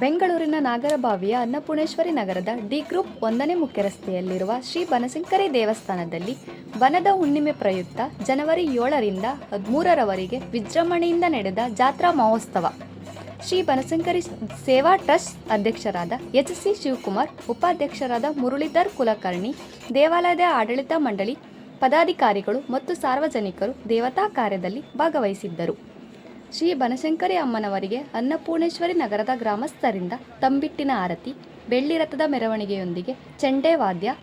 ಬೆಂಗಳೂರಿನ ನಾಗರಬಾವಿಯ ಅನ್ನಪೂರ್ಣೇಶ್ವರಿ ನಗರದ D group 1ನೇ ಮುಖ್ಯ ರಸ್ತೆಯಲ್ಲಿರುವ ಶ್ರೀ ಬನಶಂಕರಿ ದೇವಸ್ಥಾನದಲ್ಲಿ ಬನದ ಹುಣ್ಣಿಮೆ ಪ್ರಯುಕ್ತ ಜನವರಿ 7ರಿಂದ 13ರವರೆಗೆ ವಿಜೃಂಭಣೆಯಿಂದ ನಡೆದ ಜಾತ್ರಾ ಮಹೋತ್ಸವ. ಶ್ರೀ ಬನಶಂಕರಿ ಸೇವಾ ಟ್ರಸ್ಟ್ ಅಧ್ಯಕ್ಷರಾದ ಎಚ್.ಸಿ. ಶಿವಕುಮಾರ್, ಉಪಾಧ್ಯಕ್ಷರಾದ ಮುರಳೀಧರ್ ಕುಲಕರ್ಣಿ, ದೇವಾಲಯದ ಆಡಳಿತ ಮಂಡಳಿ ಪದಾಧಿಕಾರಿಗಳು ಮತ್ತು ಸಾರ್ವಜನಿಕರು ದೇವತಾ ಕಾರ್ಯದಲ್ಲಿ ಭಾಗವಹಿಸಿದ್ದರು. ಶ್ರೀ ಬನಶಂಕರಿ ಅಮ್ಮನವರಿಗೆ ಅನ್ನಪೂರ್ಣೇಶ್ವರಿ ನಗರದ ಗ್ರಾಮಸ್ಥರಿಂದ ತಂಬಿಟ್ಟಿನ ಆರತಿ, ಬೆಳ್ಳಿ ರಥದ ಮೆರವಣಿಗೆಯೊಂದಿಗೆ ಚೆಂಡೆ ವಾದ್ಯ,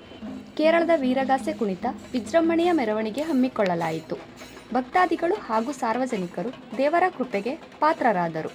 ಕೇರಳದ ವೀರಗಾಸೆ ಕುಣಿತ, ವಿಜೃಂಭಣೆಯ ಮೆರವಣಿಗೆ ಹಮ್ಮಿಕೊಳ್ಳಲಾಯಿತು. ಭಕ್ತಾದಿಗಳು ಹಾಗೂ ಸಾರ್ವಜನಿಕರು ದೇವರ ಕೃಪೆಗೆ ಪಾತ್ರರಾದರು.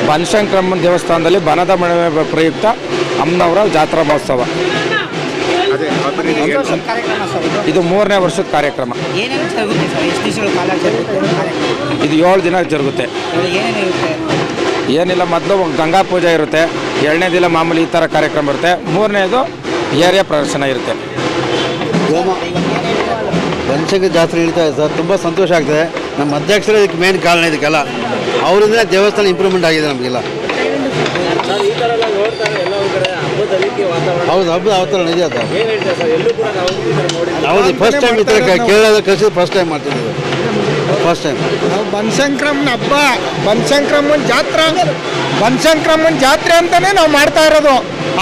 ಬನಶಂಕರಮ್ಮನ ದೇವಸ್ಥಾನದಲ್ಲಿ ಬನದ ಹುಣ್ಣಿಮೆ ಪ್ರಯುಕ್ತ ಅಮ್ಮನವರ ಜಾತ್ರಾ ಮಹೋತ್ಸವ. ಇದು 3ನೇ ವರ್ಷದ ಕಾರ್ಯಕ್ರಮ. ಇದು 7 ದಿನ ಜರುಗುತ್ತೆ. ಏನಿಲ್ಲ, ಮೊದಲು ಗಂಗಾ ಪೂಜೆ ಇರುತ್ತೆ, 2ನೇ ದಿನ ಮಾಮೂಲಿ ಈ ಥರ ಕಾರ್ಯಕ್ರಮ ಇರುತ್ತೆ, 3ನೇದು ಏರಿಯಾ ಪ್ರದರ್ಶನ ಇರುತ್ತೆ. ಬನಶಂಕರಿ ಜಾತ್ರೆ ನಡೀತಾ ಇದೆ ಸರ್, ತುಂಬ ಸಂತೋಷ ಆಗ್ತದೆ. ನಮ್ಮ ಅಧ್ಯಕ್ಷರು ಇದಕ್ಕೆ ಮೇನ್ ಕಾರಣ, ಇದಕ್ಕೆಲ್ಲ ಅವರಿಂದ ದೇವಸ್ಥಾನ ಇಂಪ್ರೂವ್ಮೆಂಟ್ ಆಗಿದೆ ನಮಗೆಲ್ಲ. ಹೌದು, ಹಬ್ಬದ ಅವತಾರ ನಿಜ ಸರ್. ಹೌದು, ಫಸ್ಟ್ ಟೈಮ್ ಈ ಥರ ಕೇರಳದ ಕಳಿಸಿದ ಫಸ್ಟ್ ಟೈಮ್ ಮಾಡ್ತಿದ್ದೀವಿ. ಫಸ್ಟ್ ಟೈಮ್ ನಾವು ಬನಶಂಕರಮ್ಮನ ಹಬ್ಬ, ಬನಶಂಕರಮ್ಮನ ಜಾತ್ರೆ ಅಂತಲೇ ನಾವು ಮಾಡ್ತಾ ಇರೋದು.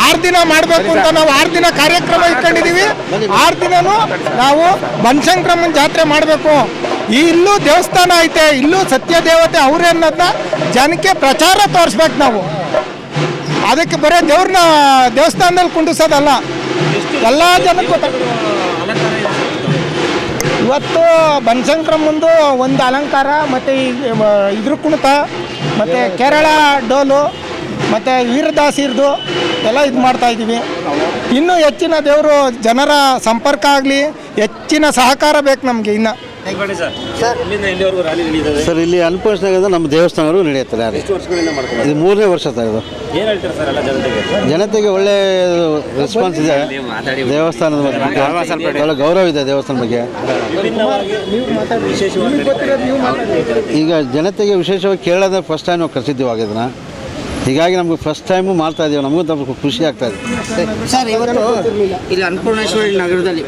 6 ದಿನ ಮಾಡಬೇಕು ಅಂತ ನಾವು 6 ದಿನ ಕಾರ್ಯಕ್ರಮ ಇಟ್ಕೊಂಡಿದ್ದೀವಿ. 6 ದಿನನೂ ನಾವು ಬನಶಂಕರಮ್ಮನ ಜಾತ್ರೆ ಮಾಡಬೇಕು. ಇಲ್ಲೂ ದೇವಸ್ಥಾನ ಐತೆ, ಇಲ್ಲೂ ಸತ್ಯ ದೇವತೆ ಅವರೇ ಅನ್ನೋದನ್ನ ಜನಕ್ಕೆ ಪ್ರಚಾರ ತೋರಿಸ್ಬೇಕು ನಾವು. ಅದಕ್ಕೆ ಬರೀ ದೇವ್ರನ್ನ ದೇವಸ್ಥಾನದಲ್ಲಿ ಕುಂಡಿಸೋದಲ್ಲ, ಎಲ್ಲ ಜನಕ್ಕೂ. ಇವತ್ತು ಬನಶಂಕರಮ್ಮಂದು ಒಂದು ಅಲಂಕಾರ, ಮತ್ತು ಇದ್ರ ಕುಣಿತ, ಮತ್ತು ಕೇರಳ ಡೋಲು, ಮತ್ತು ವೀರದಾಸಿರ್ದು ಎಲ್ಲ ಇದು ಮಾಡ್ತಾಯಿದ್ದೀವಿ. ಇನ್ನೂ ಹೆಚ್ಚಿನ ದೇವರು ಜನರ ಸಂಪರ್ಕ ಆಗಲಿ, ಹೆಚ್ಚಿನ ಸಹಕಾರ ಬೇಕು ನಮಗೆ. ಇನ್ನು ಸರ್, ಇಲ್ಲಿ ಅನ್ನಪೂರ್ಣೇಶ್ವರಿ ನಮ್ಮ ದೇವಸ್ಥಾನಗಳು ನಡೆಯುತ್ತದೆ. ಇದು 3ನೇ ವರ್ಷ ಸರ್. ಇದು ಜನತೆಗೆ ಒಳ್ಳೆ ರೆಸ್ಪಾನ್ಸ್ ಇದೆ. ದೇವಸ್ಥಾನದ ಬಗ್ಗೆ ಒಳ್ಳೆ ಗೌರವ ಇದೆ. ದೇವಸ್ಥಾನದ ಬಗ್ಗೆ ಈಗ ಜನತೆಗೆ ವಿಶೇಷವಾಗಿ ಕೇರಳದ ಫಸ್ಟ್ ಟೈಮ್ ನಾವು ಕರೆಸಿದ್ದೀವಿ ಇದನ್ನು. ಹೀಗಾಗಿ ನಮಗೆ ಫಸ್ಟ್ ಟೈಮು ಮಾಡ್ತಾ ಇದ್ದೀವಿ. ನಮಗೂ ತುಂಬ ಖುಷಿ ಆಗ್ತಾ ಇದೆ ಸರ್. ಇವತ್ತು ಇಲ್ಲಿ ಅನ್ನಪೂರ್ಣೇಶ್ವರಿ ನಗರದಲ್ಲಿ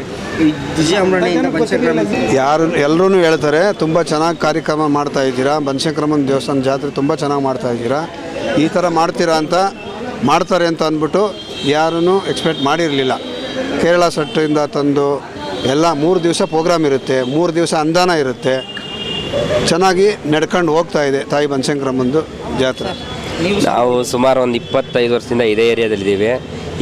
ಎಲ್ಲರೂ ಹೇಳ್ತಾರೆ, ತುಂಬ ಚೆನ್ನಾಗಿ ಕಾರ್ಯಕ್ರಮ ಮಾಡ್ತಾ ಇದ್ದೀರಾ, ಬನಶಂಕರಮ್ಮನ ದೇವಸ್ಥಾನ ಜಾತ್ರೆ ತುಂಬ ಚೆನ್ನಾಗಿ ಮಾಡ್ತಾ ಇದ್ದೀರಾ, ಈ ಥರ ಮಾಡ್ತೀರಾ ಅಂತ ಮಾಡ್ತಾರೆ ಅಂತ ಅಂದ್ಬಿಟ್ಟು ಯಾರೂ ಎಕ್ಸ್ಪೆಕ್ಟ್ ಮಾಡಿರಲಿಲ್ಲ. ಕೇರಳ ಸೆಟ್ಟಿಂದ ತಂದು ಎಲ್ಲ 3 ದಿವಸ ಪ್ರೋಗ್ರಾಮ್ ಇರುತ್ತೆ, 3 ದಿವಸ ಅನುದಾನ ಇರುತ್ತೆ. ಚೆನ್ನಾಗಿ ನಡ್ಕೊಂಡು ಹೋಗ್ತಾ ಇದೆ ತಾಯಿ ಬನಶಂಕರಮ್ಮಂದು ಜಾತ್ರೆ. ನಾವು ಸುಮಾರು ಒಂದು 25 ವರ್ಷದಿಂದ ಇದೇ ಏರಿಯಾದಲ್ಲಿದ್ದೀವಿ.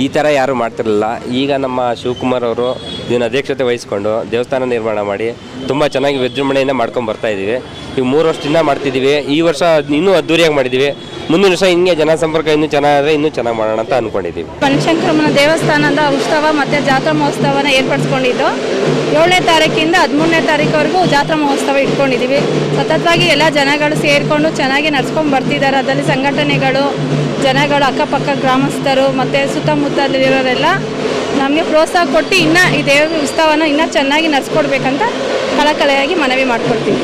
ಈ ಥರ ಯಾರೂ ಮಾಡ್ತಿರಲಿಲ್ಲ. ಈಗ ನಮ್ಮ ಶಿವಕುಮಾರ್ ಅವರು ಇದನ್ನು ಅಧ್ಯಕ್ಷತೆ ವಹಿಸ್ಕೊಂಡು ದೇವಸ್ಥಾನ ನಿರ್ಮಾಣ ಮಾಡಿ ತುಂಬ ಚೆನ್ನಾಗಿ ವಿಜೃಂಭಣೆಯಿಂದ ಮಾಡ್ಕೊಂಡು ಬರ್ತಾ ಇದ್ದೀವಿ. ಈಗ 3 ವರ್ಷದಿಂದ ಮಾಡ್ತಿದ್ದೀವಿ. ಈ ವರ್ಷ ಇನ್ನೂ ಅದ್ದೂರಿಯಾಗಿ ಮಾಡಿದ್ದೀವಿ. ಮುಂದಿನ ವರ್ಷ ಹಿಂಗೆ ಜನಸಂಪರ್ಕ ಇನ್ನೂ ಚೆನ್ನಾಗಿದ್ರೆ ಇನ್ನೂ ಚೆನ್ನಾಗಿ ಮಾಡೋಣ ಅಂತ ಅಂದ್ಕೊಂಡಿದ್ದೀವಿ. ಬನಶಂಕರಮ್ಮನ ದೇವಸ್ಥಾನದ ಉತ್ಸವ ಮತ್ತು ಜಾತ್ರಾ ಮಹೋತ್ಸವನ ಏರ್ಪಡಿಸ್ಕೊಂಡಿದ್ದು 7ನೇ ತಾರೀಕಿಂದ 13ನೇ ತಾರೀಕುವರೆಗೂ ಜಾತ್ರಾ ಮಹೋತ್ಸವ ಇಟ್ಕೊಂಡಿದ್ದೀವಿ. ಸತತವಾಗಿ ಎಲ್ಲ ಜನಗಳು ಸೇರಿಕೊಂಡು ಚೆನ್ನಾಗಿ ನಡ್ಸ್ಕೊಂಡು ಬರ್ತಿದ್ದಾರೆ. ಅದರಲ್ಲಿ ಸಂಘಟನೆಗಳು, ಜನಗಳು, ಅಕ್ಕಪಕ್ಕ ಗ್ರಾಮಸ್ಥರು ಮತ್ತು ಸುತ್ತಮುತ್ತಲಿರೋರೆಲ್ಲ ನಮಗೆ ಪ್ರೋತ್ಸಾಹ ಕೊಟ್ಟು ಇನ್ನೂ ಈ ದೇವ ಉತ್ಸವನ ಇನ್ನೂ ಚೆನ್ನಾಗಿ ನಡೆಸ್ಕೊಡ್ಬೇಕಂತ ಕಳಕಳಿಯಾಗಿ ಮನವಿ ಮಾಡ್ಕೊಳ್ತೀವಿ.